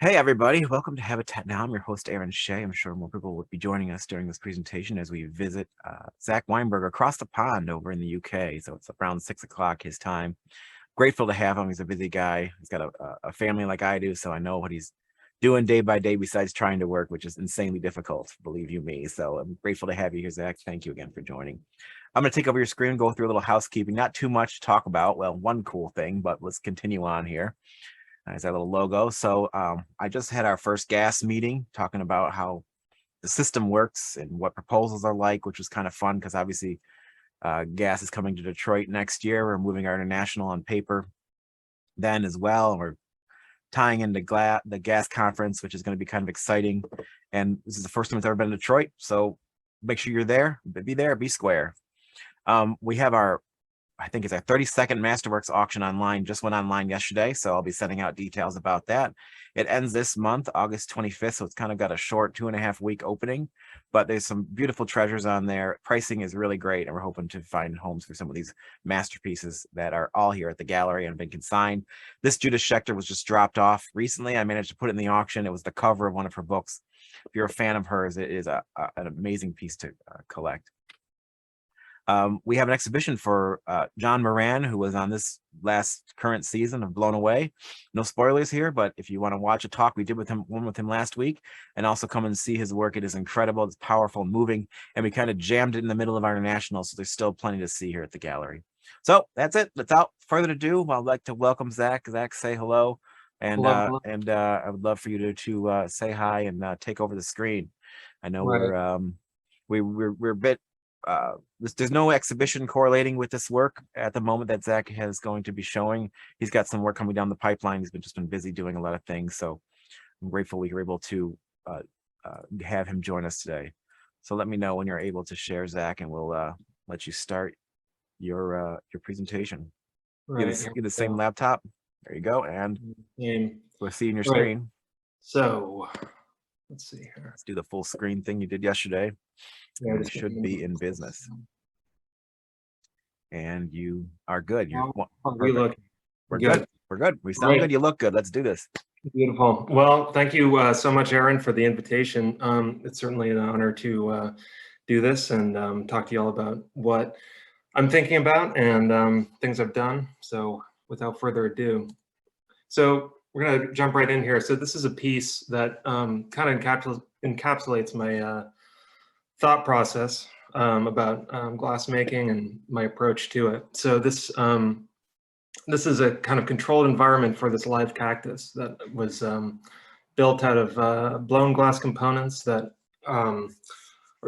Hey everybody, welcome to Habitat Now. I'm your host Aaron Shea. I'm sure more people will be joining us during this presentation as we visit Zac Weinberg across the pond over in the UK. So it's around 6 o'clock his time. Grateful to have him. He's a busy guy. He's got a family like I do, so I know what he's doing day by day besides trying to work, which is insanely difficult, believe you me. So I'm grateful to have you here, Zac. Thank you again for joining. I'm going to take over your screen and go through a little housekeeping. Not too much to talk about. Well, one cool thing, but let's continue on here. There's that little logo. So I just had our first gas meeting talking about how the system works and what proposals are like, which was kind of fun because obviously gas is coming to Detroit next year. We're moving our international on paper then as well. And we're tying into the gas conference, which is going to be kind of exciting. And this is the first time it's ever been in Detroit. So make sure you're there, be square. We have I think it's our 32nd Masterworks auction online, just went online yesterday. So I'll be sending out details about that. It ends this month, August 25th. So it's kind of got a short 2.5-week opening, but there's some beautiful treasures on there. Pricing is really great. And we're hoping to find homes for some of these masterpieces that are all here at the gallery and have been consigned. This Judith Schechter was just dropped off recently. I managed to put it in the auction. It was the cover of one of her books. If you're a fan of hers, it is an amazing piece to collect. We have an exhibition for John Moran, who was on this last current season of Blown Away. No spoilers here, but if you want to watch a talk we did with him, one with him last week, and also come and see his work, it is incredible. It's powerful, moving, and we kind of jammed it in the middle of our international, so there's still plenty to see here at the gallery. So that's it. Without further ado, I'd like to welcome Zac. Zac, say hello, and Hello. I would love for you to say hi and take over the screen. I know Right. we're a bit there's no exhibition correlating with this work at the moment that Zac is going to be showing. He's got some work coming down the pipeline. He's just been busy doing a lot of things. So I'm grateful we were able to have him join us today. So let me know when you're able to share, Zac, and we'll let you start your presentation. Right. Get Here the we same go. laptop. There you go. And we'll see your Right. screen. So let's see here. Let's do the full screen thing you did yesterday. Yeah, And we should be in business. And you are good. You're we perfect. look We're good. good. We're good. We sound Right. good. You look good. Let's do this. Beautiful. Well, thank you so much, Aaron, for the invitation. It's certainly an honor to do this and talk to you all about what I'm thinking about and things I've done. So without further ado, so we're going to jump right in here. So this is a piece that kind of encapsulates my thought process about glass making and my approach to it. So this is a kind of controlled environment for this live cactus that was built out of blown glass components that are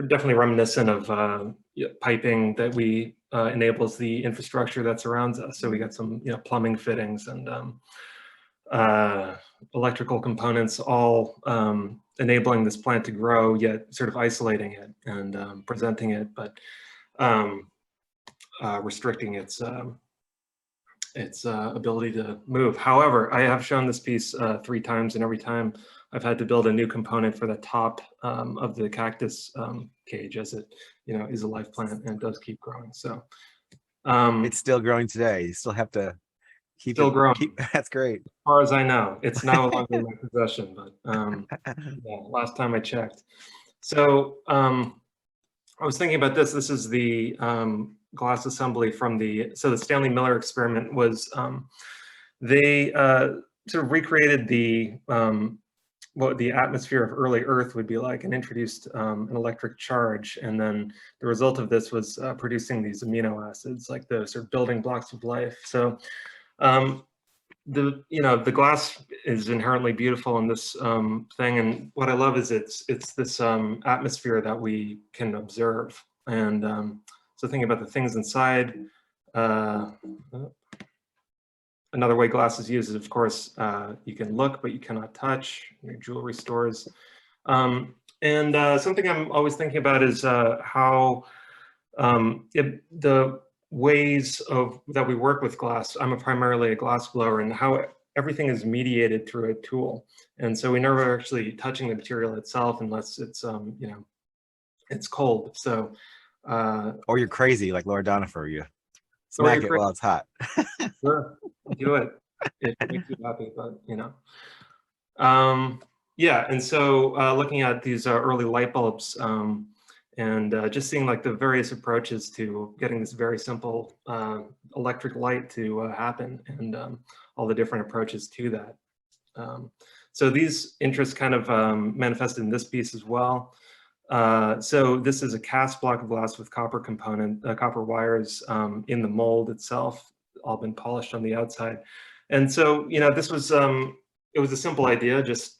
definitely reminiscent of piping that we enables the infrastructure that surrounds us. So we got some plumbing fittings and electrical components all enabling this plant to grow, yet sort of isolating it and presenting it, but restricting its ability to move. However, I have shown this piece 3 times, and every time I've had to build a new component for the top of the cactus cage, as it is a live plant and does keep growing. So it's still growing today. You still have to keep still it. growing. That's great. As far as I know, it's no longer in my possession, but yeah, last time I checked. So I was thinking about this. This is the glass assembly from the Stanley Miller experiment was they sort of recreated the what the atmosphere of early Earth would be like and introduced an electric charge. And then the result of this was producing these amino acids, like the sort of building blocks of life. So the glass is inherently beautiful in this thing, and what I love is it's this atmosphere that we can observe. And so thinking about the things inside, another way glass is used is, of course, you can look but you cannot touch. Your jewelry stores, and something I'm always thinking about is how the ways that we work with glass. I'm primarily a glass blower, and how everything is mediated through a tool. And so we never actually touching the material itself unless it's it's cold. So or you're crazy like Laura Donifer. You smack it while it's hot. Sure, do it. It makes you happy, but Yeah, and so looking at these early light bulbs and just seeing like the various approaches to getting this very simple electric light to happen, and all the different approaches to that. So these interests kind of manifested in this piece as well. So this is a cast block of glass with copper copper wires in the mold itself, all been polished on the outside. And so, this was, it was a simple idea, just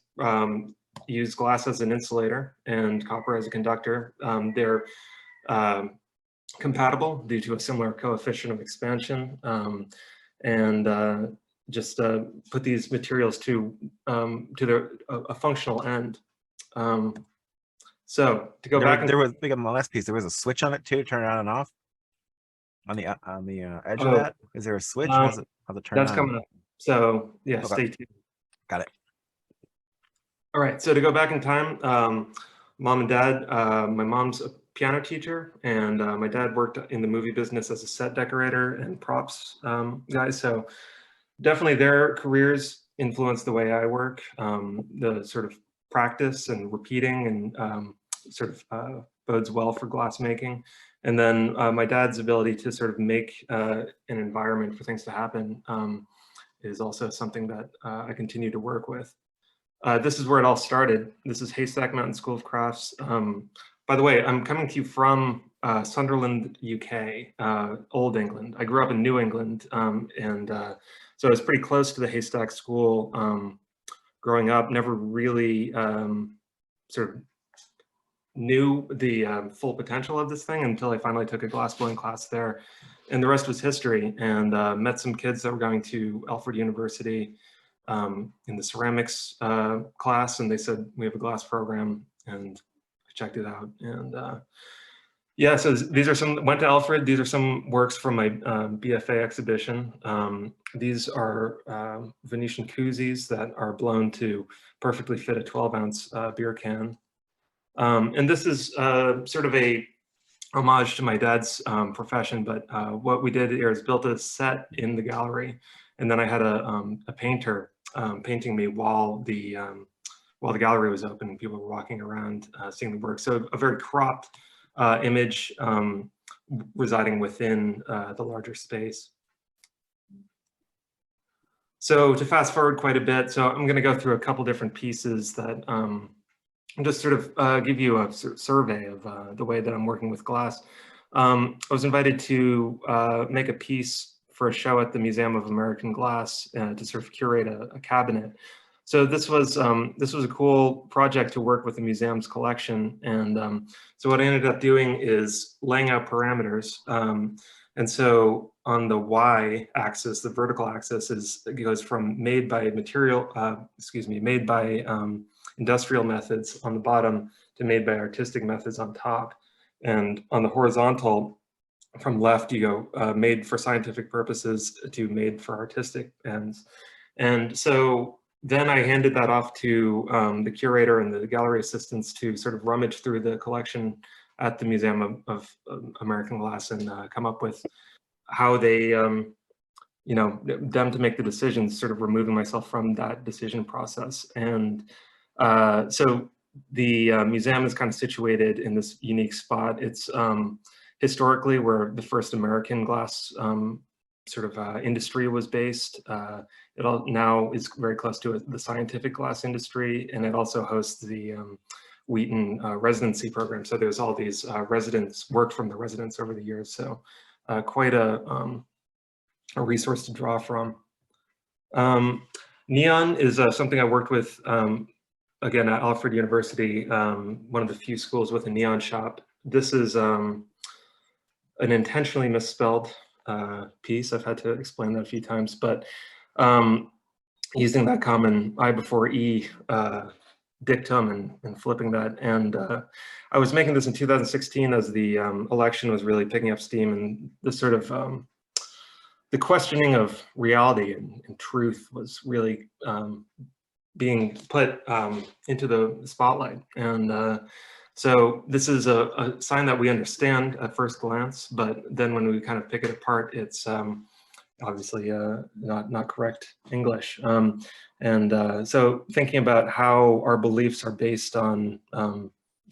use glass as an insulator and copper as a conductor. They're compatible due to a similar coefficient of expansion. And just put these materials to a functional end. So to go back, there was big on the last piece. There was a switch on it too, turn it on and off. On the edge of that, is there a switch? How's it turn that's on? coming up. So yeah, Okay. stay tuned. Got it. All right. So to go back in time, mom and dad. My mom's a piano teacher, and my dad worked in the movie business as a set decorator and props guy. So definitely their careers influenced the way I work. The sort of practice and repeating and sort of bodes well for glass making. And then my dad's ability to sort of make an environment for things to happen is also something that I continue to work with. This is where it all started. This is Haystack Mountain School of Crafts. By the way, I'm coming to you from Sunderland, UK, Old England. I grew up in New England, and so I was pretty close to the Haystack School growing up. Never really sort of knew the full potential of this thing until I finally took a glassblowing class there. And the rest was history, and met some kids that were going to Alfred University in the ceramics class, and they said, we have a glass program, and I checked it out. And yeah, so these are went to Alfred. These are some works from my BFA exhibition. These are Venetian koozies that are blown to perfectly fit a 12-ounce beer can. And this is sort of a homage to my dad's profession, but what we did here is built a set in the gallery, and then I had a painter painting me while the gallery was open and people were walking around seeing the work. So a very cropped image residing within the larger space. So to fast forward quite a bit, so I'm going to go through a couple different pieces that just sort of give you a survey of the way that I'm working with glass. I was invited to make a piece for a show at the Museum of American Glass to sort of curate a cabinet. So this was a cool project to work with the museum's collection. And so what I ended up doing is laying out parameters. And so on the y-axis, the vertical axis it goes from made by industrial methods on the bottom to made by artistic methods on top. And on the horizontal, from left, you go made for scientific purposes to made for artistic ends. And so then I handed that off to the curator and the gallery assistants to sort of rummage through the collection at the Museum of American Glass and come up with how they, them to make the decisions, sort of removing myself from that decision process. And so the museum is kind of situated in this unique spot. It's historically where the first American glass industry was based. It all now is very close to the scientific glass industry, and it also hosts the Wheaton residency program. So there's all these residents, worked from the residents over the years. So quite a resource to draw from. Neon is something I worked with, again, at Alfred University, one of the few schools with a neon shop. This is an intentionally misspelled piece. I've had to explain that a few times, but using that common I before E dictum and flipping that. And I was making this in 2016 as the election was really picking up steam, and this sort of the questioning of reality and truth was really being put into the spotlight. And so this is a sign that we understand at first glance, but then when we kind of pick it apart, it's obviously not correct English. So thinking about how our beliefs are based on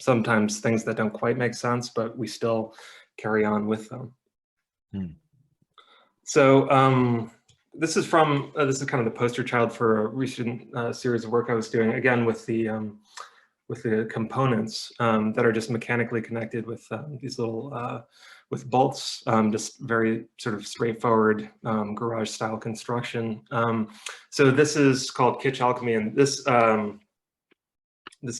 sometimes things that don't quite make sense, but we still carry on with them. So this is kind of the poster child for a recent series of work I was doing, again with the components that are just mechanically connected with these little with bolts, just very sort of straightforward garage style construction. So this is called Kitsch Alchemy, and this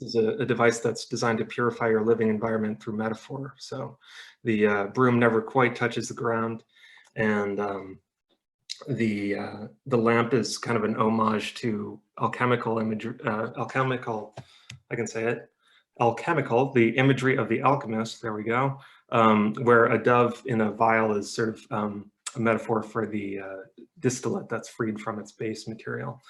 is a device that's designed to purify your living environment through metaphor. So the broom never quite touches the ground, and the lamp is kind of an homage to alchemical imagery, I can say it, alchemical, the imagery of the alchemist, there we go, where a dove in a vial is sort of a metaphor for the distillate that's freed from its base material.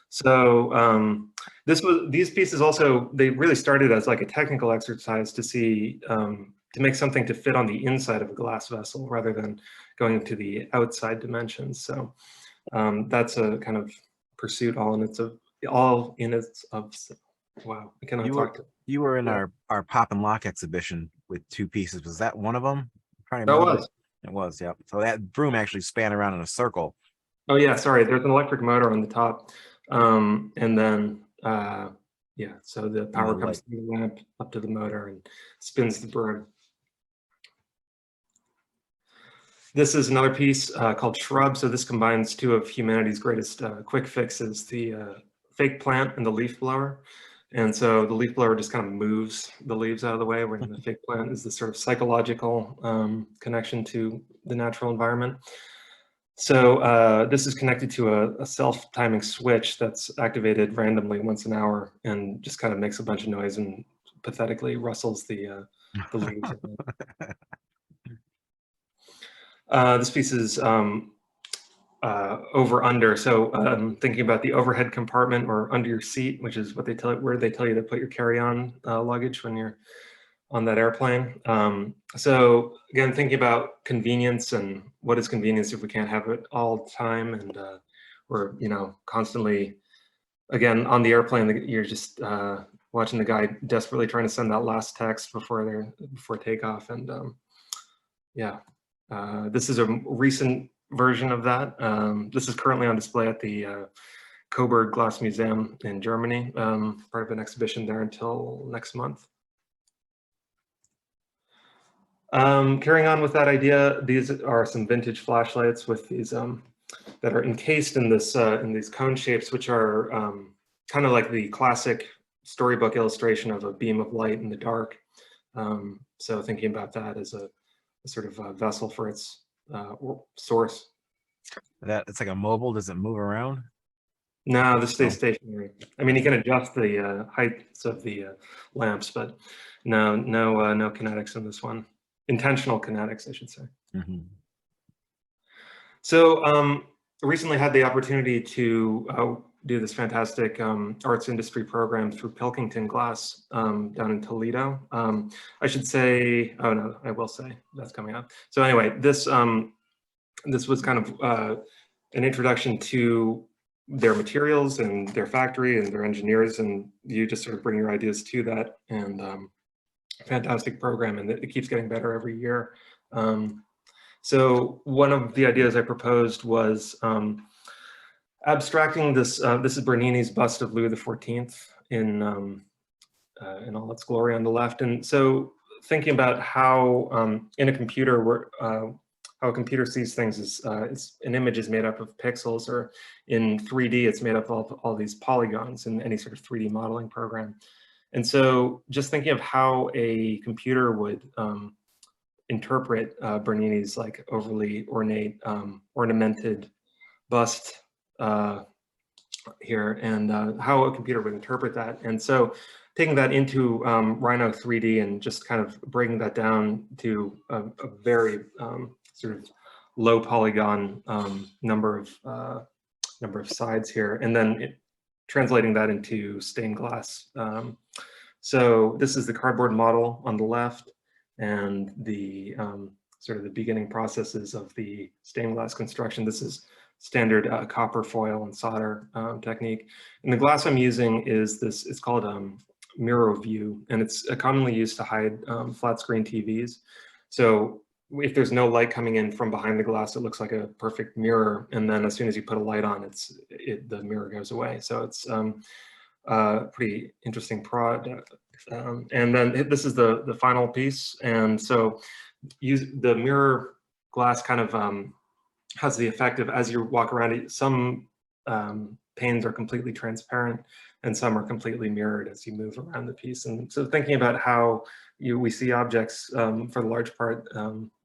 So these pieces also, they really started as like a technical exercise to see, to make something to fit on the inside of a glass vessel rather than going to the outside dimensions. So that's a kind of pursuit all in its of wow, I cannot talk to. You were in our pop and lock exhibition with two pieces. Was that one of them? That was. It was, yeah. So that broom actually span around in a circle. Oh yeah, sorry. There's an electric motor on the top, and then yeah. So the power comes through the lamp up to the motor and spins the broom. This is another piece called Shrub. So this combines two of humanity's greatest quick fixes: the fake plant and the leaf blower. And so the leaf blower just kind of moves the leaves out of the way, where the fake plant is this sort of psychological connection to the natural environment. So this is connected to a self-timing switch that's activated randomly once an hour and just kind of makes a bunch of noise and pathetically rustles the leaves. This piece is over under. So thinking about the overhead compartment or under your seat, which is what where they tell you to put your carry-on luggage when you're on that airplane. So again, thinking about convenience and what is convenience if we can't have it all the time, and we're constantly, again, on the airplane, you're just watching the guy desperately trying to send that last text before takeoff, and yeah, this is a recent version of that. This is currently on display at the Coburg Glass Museum in Germany, part of an exhibition there until next month. Carrying on with that idea, these are some vintage flashlights with these that are encased in this in these cone shapes, which are kind of like the classic storybook illustration of a beam of light in the dark. So thinking about that as a sort of a vessel for its source. It's like a mobile. Does it move around? No, this stays stationary. I mean, you can adjust the heights of the lamps, but no kinetics in this one. Intentional kinetics, I should say. Mm-hmm. So I recently had the opportunity to do this fantastic arts industry program through Pilkington Glass down in Toledo. I should say, oh no, I will say that's coming up. So anyway, this was kind of an introduction to their materials and their factory and their engineers, and you just sort of bring your ideas to that, and fantastic program, and it keeps getting better every year. So one of the ideas I proposed was abstracting this. This is Bernini's bust of Louis XIV in all its glory on the left, and so thinking about how in a computer how a computer sees things is an image is made up of pixels, or in 3D it's made up of all these polygons in any sort of 3D modeling program. And so just thinking of how a computer would interpret Bernini's like overly ornate, ornamented bust here, and how a computer would interpret that. And so taking that into Rhino 3D and just kind of breaking that down to a very sort of low polygon number of sides here, and then translating that into stained glass. So this is the cardboard model on the left, and the sort of the beginning processes of the stained glass construction. This is standard copper foil and solder technique. And the glass I'm using is this, it's called Miro View, and it's commonly used to hide flat screen TVs. So if there's no light coming in from behind the glass, it looks like a perfect mirror. And then as soon as you put a light on, the mirror goes away. So it's pretty interesting product. And then this is the final piece. And so the mirror glass kind of has the effect of, as you walk around it, some panes are completely transparent and some are completely mirrored as you move around the piece. And so thinking about how we see objects for the large part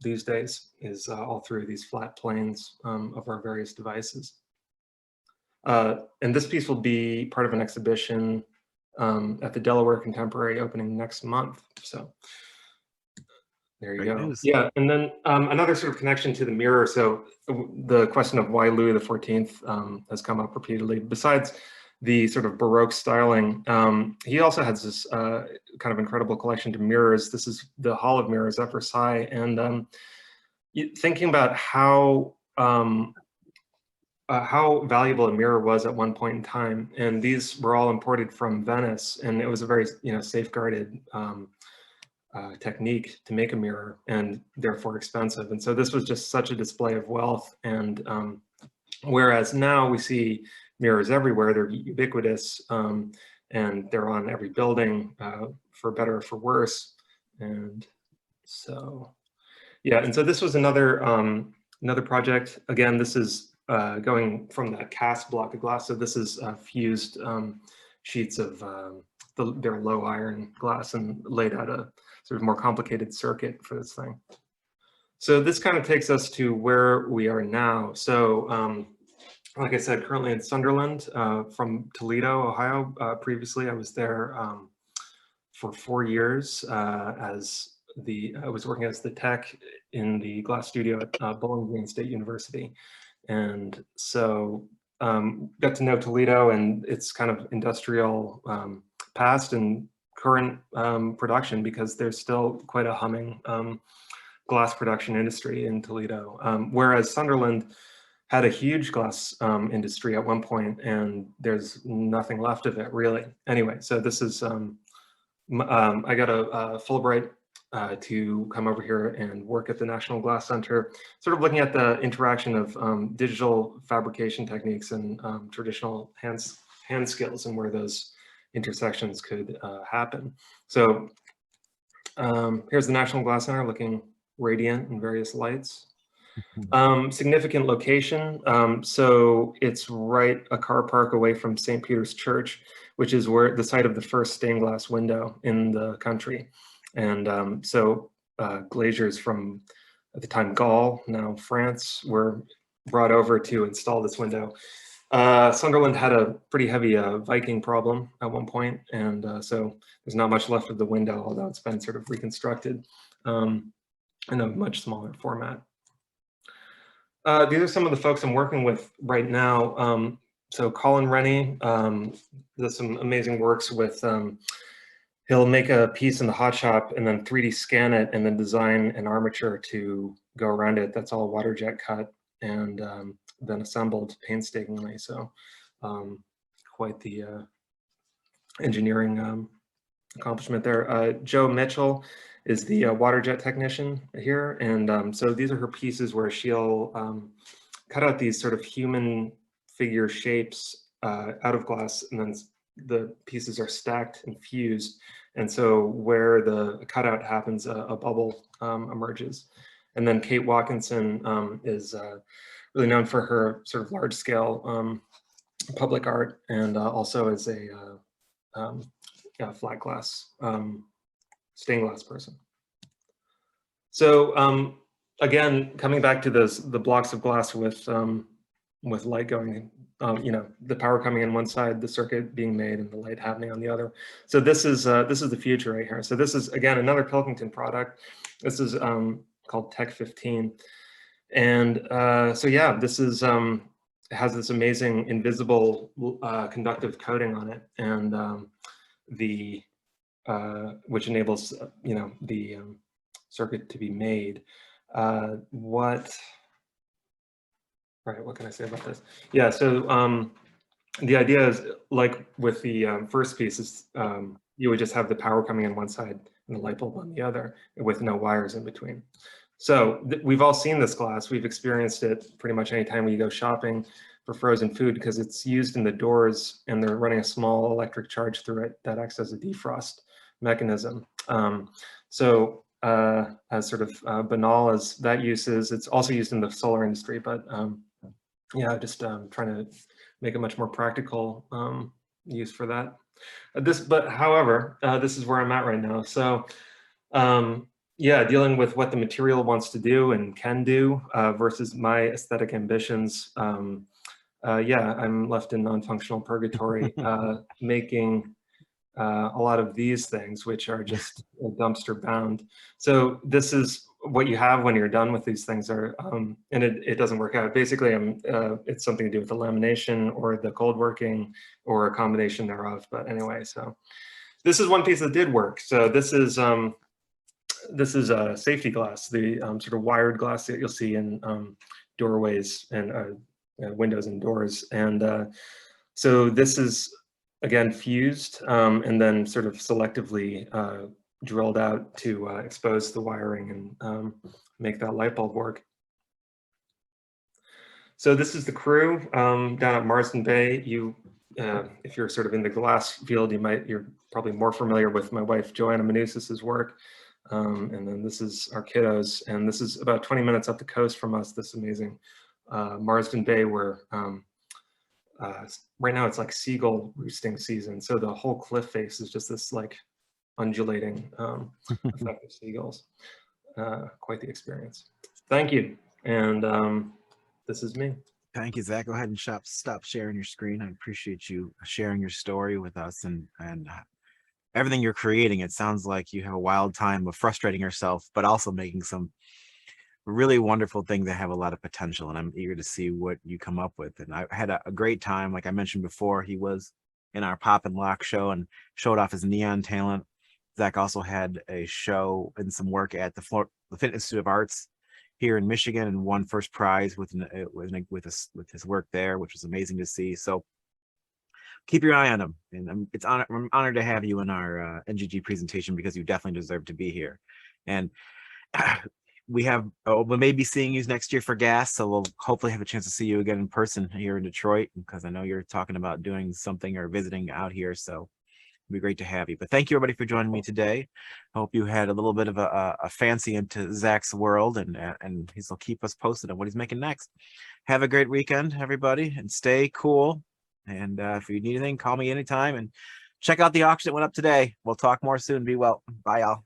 these days is all through these flat planes of our various devices. And this piece will be part of an exhibition at the Delaware Contemporary opening next month. So there you Great go. news. Yeah, and then another sort of connection to the mirror. So the question of why Louis XIV has come up repeatedly. Besides the sort of Baroque styling, he also has this kind of incredible collection to mirrors. This is the Hall of Mirrors at Versailles. And thinking about how valuable a mirror was at one point in time, and these were all imported from Venice, and it was a very safeguarded technique to make a mirror, and therefore expensive. And so this was just such a display of wealth. And whereas now we see mirrors everywhere, they're ubiquitous, and they're on every building, for better or for worse. And so, yeah, and so this was another project. Again, this is going from that cast block of glass. So this is fused sheets of their low iron glass and laid out a sort of more complicated circuit for this thing. So this kind of takes us to where we are now. So like I said, currently in Sunderland, from Toledo, Ohio. Previously, I was there for 4 years I was working as the tech in the glass studio at Bowling Green State University. And so got to know Toledo and its kind of industrial past and current production, because there's still quite a humming glass production industry in Toledo. Whereas Sunderland had a huge glass industry at one point, and there's nothing left of it really. Anyway, so this is, I got a Fulbright to come over here and work at the National Glass Center, sort of looking at the interaction of digital fabrication techniques and traditional hand skills, and where those intersections could happen. So here's the National Glass Center looking radiant in various lights. Significant location. So it's right a car park away from St. Peter's Church, which is where the site of the first stained glass window in the country. And so glaziers from, at the time, Gaul, now France, were brought over to install this window. Sunderland had a pretty heavy Viking problem at one point, and so there's not much left of the window, although it's been sort of reconstructed in a much smaller format. These are some of the folks I'm working with right now. So Colin Rennie does some amazing works with, he'll make a piece in the hot shop and then 3D scan it and then design an armature to go around it. That's all water jet cut and then assembled painstakingly. So quite the engineering accomplishment there. Joe Mitchell is the water jet technician here. And so these are her pieces where she'll cut out these sort of human figure shapes out of glass, and then the pieces are stacked and fused. And so where the cutout happens, a bubble emerges. And then Kate Watkinson is really known for her sort of large scale public art, and also as a flat glass stained glass person. So again, coming back to the blocks of glass with light going, the power coming in one side, the circuit being made, and the light happening on the other. So this is the future right here. So this is, again, another Pilkington product. This is called Tech 15, and so yeah, this is has this amazing invisible conductive coating on it, and which enables the circuit to be made. what can I say about this? Yeah, so the idea is, like with the first piece, is you would just have the power coming in one side and the light bulb on the other with no wires in between. So we've all seen this glass. We've experienced it pretty much anytime we go shopping for frozen food, because it's used in the doors and they're running a small electric charge through it that acts as a defrost mechanism. As sort of banal as that use is, it's also used in the solar industry, but yeah, just trying to make a much more practical use for that. However, this is where I'm at right now. So yeah, dealing with what the material wants to do and can do versus my aesthetic ambitions. Yeah, I'm left in non-functional purgatory, making a lot of these things, which are just dumpster bound. So this is what you have when you're done with these things, are and it doesn't work out. Basically, it's something to do with the lamination or the cold working or a combination thereof. But anyway, so this is one piece that did work. So this is a safety glass, the sort of wired glass that you'll see in doorways and windows and doors. And so this is, again, fused and then sort of selectively drilled out to expose the wiring and make that light bulb work. So this is the crew down at Marsden Bay. If you're sort of in the glass field, you're probably more familiar with my wife Joanna Manusis's work. And then this is our kiddos, and this is about 20 minutes up the coast from us, this amazing Marsden Bay, where right now it's like seagull roosting season. So the whole cliff face is just this like undulating effect of seagulls. Quite the experience. Thank you. And this is me. Thank you, Zach. Go ahead and stop sharing your screen. I appreciate you sharing your story with us and everything you're creating. It sounds like you have a wild time of frustrating yourself, but also making some really wonderful things that have a lot of potential. And I'm eager to see what you come up with. And I had a great time. Like I mentioned before, he was in our Pop and Lock show and showed off his neon talent. Zach also had a show and some work at the Fit Institute of Arts here in Michigan and won first prize with his work there, which was amazing to see. So keep your eye on him, and I'm honored to have you in our NGG presentation, because you definitely deserve to be here. And we may be seeing you next year for GAS, so we'll hopefully have a chance to see you again in person here in Detroit, because I know you're talking about doing something or visiting out here, so it'd be great to have you. But thank you everybody for joining me today. Hope you had a little bit of a fancy into Zach's world, and he'll keep us posted on what he's making next. Have a great weekend, everybody, and stay cool. And if you need anything, call me anytime, and check out the auction that went up today. We'll talk more soon. Be well. Bye, y'all.